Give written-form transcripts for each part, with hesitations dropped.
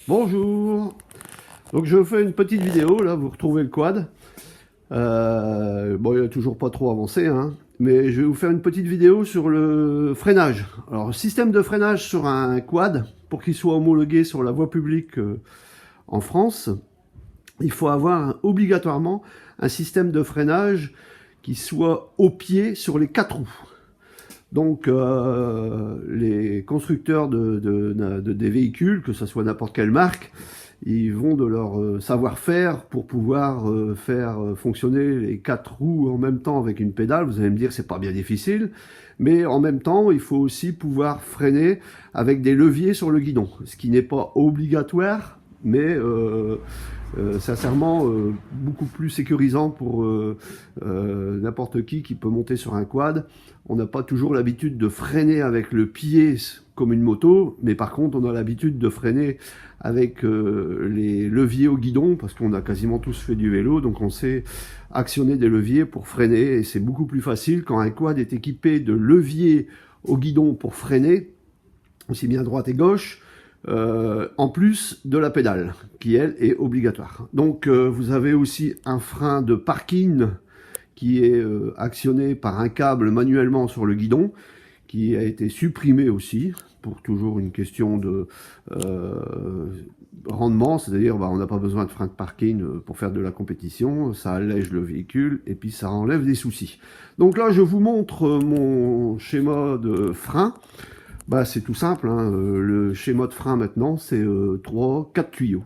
Bonjour. Donc je fais une petite vidéo, là vous retrouvez le quad. Bon, il n'a toujours pas trop avancé, hein, mais je vais vous faire une petite vidéo sur le freinage. Alors le système de freinage sur un quad, pour qu'il soit homologué sur la voie publique en France, il faut avoir obligatoirement un système de freinage qui soit au pied sur les 4 roues. Donc les constructeurs des véhicules, que ce soit n'importe quelle marque, ils vont de leur savoir-faire pour pouvoir faire fonctionner les 4 roues en même temps avec une pédale. Vous allez me dire, c'est pas bien difficile, mais en même temps, il faut aussi pouvoir freiner avec des leviers sur le guidon, ce qui n'est pas obligatoire, mais sincèrement beaucoup plus sécurisant pour n'importe qui peut monter sur un quad. On n'a pas toujours l'habitude de freiner avec le pied comme une moto, mais par contre on a l'habitude de freiner avec les leviers au guidon, parce qu'on a quasiment tous fait du vélo, donc on sait actionner des leviers pour freiner, et c'est beaucoup plus facile quand un quad est équipé de leviers au guidon pour freiner, aussi bien droite et gauche, en plus de la pédale, qui elle est obligatoire. Donc vous avez aussi un frein de parking qui est actionné par un câble manuellement sur le guidon, qui a été supprimé aussi, pour toujours une question de rendement, c'est-à-dire on n'a pas besoin de frein de parking pour faire de la compétition, ça allège le véhicule et puis ça enlève des soucis. Donc là je vous montre mon schéma de frein. Bah, c'est tout simple, hein. Le schéma de frein maintenant c'est 3-4 tuyaux.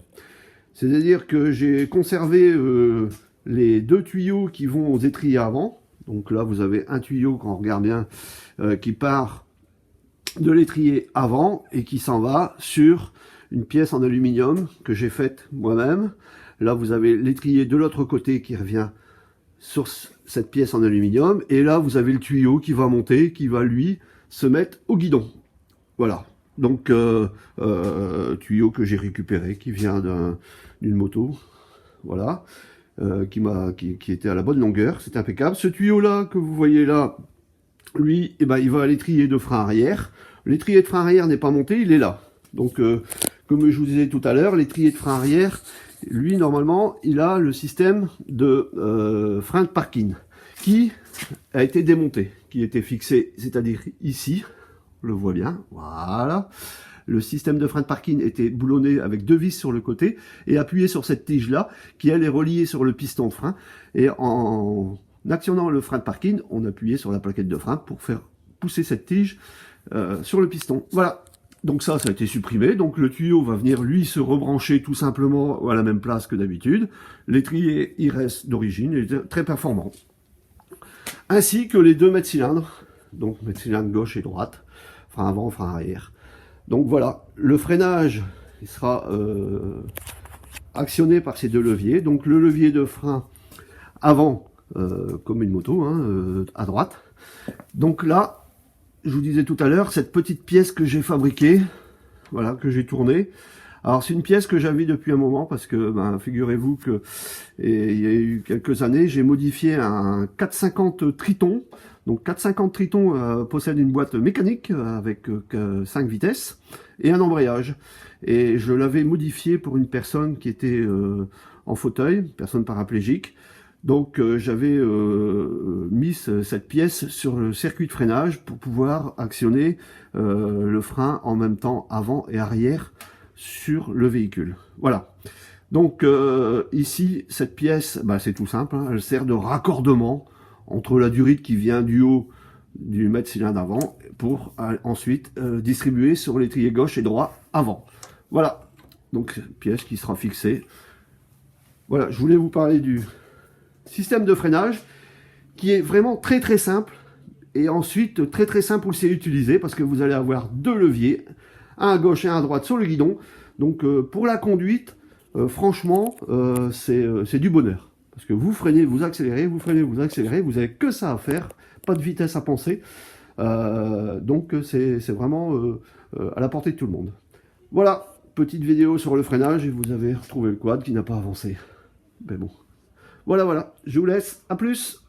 C'est-à-dire que j'ai conservé les 2 tuyaux qui vont aux étriers avant. Donc là vous avez un tuyau, quand on regarde bien, qui part de l'étrier avant et qui s'en va sur une pièce en aluminium que j'ai faite moi-même. Là vous avez l'étrier de l'autre côté qui revient sur cette pièce en aluminium, et là vous avez le tuyau qui va monter, qui va lui se mettre au guidon. Voilà, donc tuyau que j'ai récupéré, qui vient d'une moto, voilà, qui était à la bonne longueur, c'est impeccable. Ce tuyau là que vous voyez là, lui, eh ben, il va à l'étrier de frein arrière. L'étrier de frein arrière n'est pas monté, il est là. Donc comme je vous disais tout à l'heure, l'étrier de frein arrière, lui normalement, il a le système de frein de parking qui a été démonté, qui était fixé, c'est-à-dire ici, on le voit bien, voilà. Le système de frein de parking était boulonné avec 2 vis sur le côté et appuyé sur cette tige là, qui elle est reliée sur le piston de frein, et en actionnant le frein de parking, on appuyait sur la plaquette de frein pour faire pousser cette tige sur le piston. Voilà, donc ça a été supprimé, donc le tuyau va venir lui se rebrancher tout simplement à la même place que d'habitude. L'étrier il reste d'origine, il est très performant. Ainsi que les 2 mètres-cylindres, donc mètre-cylindre gauche et droite, frein avant, frein arrière. Donc voilà, le freinage il sera actionné par ces 2 leviers. Donc le levier de frein avant, comme une moto, hein, à droite. Donc là, je vous disais tout à l'heure, cette petite pièce que j'ai fabriquée, voilà, que j'ai tournée. Alors c'est une pièce que j'avais depuis un moment, parce que ben, figurez-vous que il y a eu quelques années, j'ai modifié un 450 Triton. Donc 450 Triton possède une boîte mécanique avec 5 vitesses et un embrayage. Et je l'avais modifié pour une personne qui était en fauteuil, personne paraplégique. Donc j'avais mis cette pièce sur le circuit de freinage pour pouvoir actionner le frein en même temps avant et arrière sur le véhicule. Voilà. Donc ici, cette pièce, bah, c'est tout simple, hein, elle sert de raccordement entre la durite qui vient du haut du mètre-cylindre avant pour ensuite distribuer sur l'étrier gauche et droit avant. Voilà. Donc pièce qui sera fixée. Voilà, je voulais vous parler du système de freinage qui est vraiment très très simple, et ensuite très simple aussi à utiliser, parce que vous allez avoir 2 leviers, un à gauche et un à droite sur le guidon. Donc pour la conduite, franchement c'est du bonheur, parce que vous freinez, vous accélérez, vous freinez, vous accélérez, vous avez que ça à faire, pas de vitesse à penser. Donc c'est vraiment à la portée de tout le monde. Voilà, petite vidéo sur le freinage, et vous avez retrouvé le quad qui n'a pas avancé. Mais bon. Voilà, je vous laisse, à plus.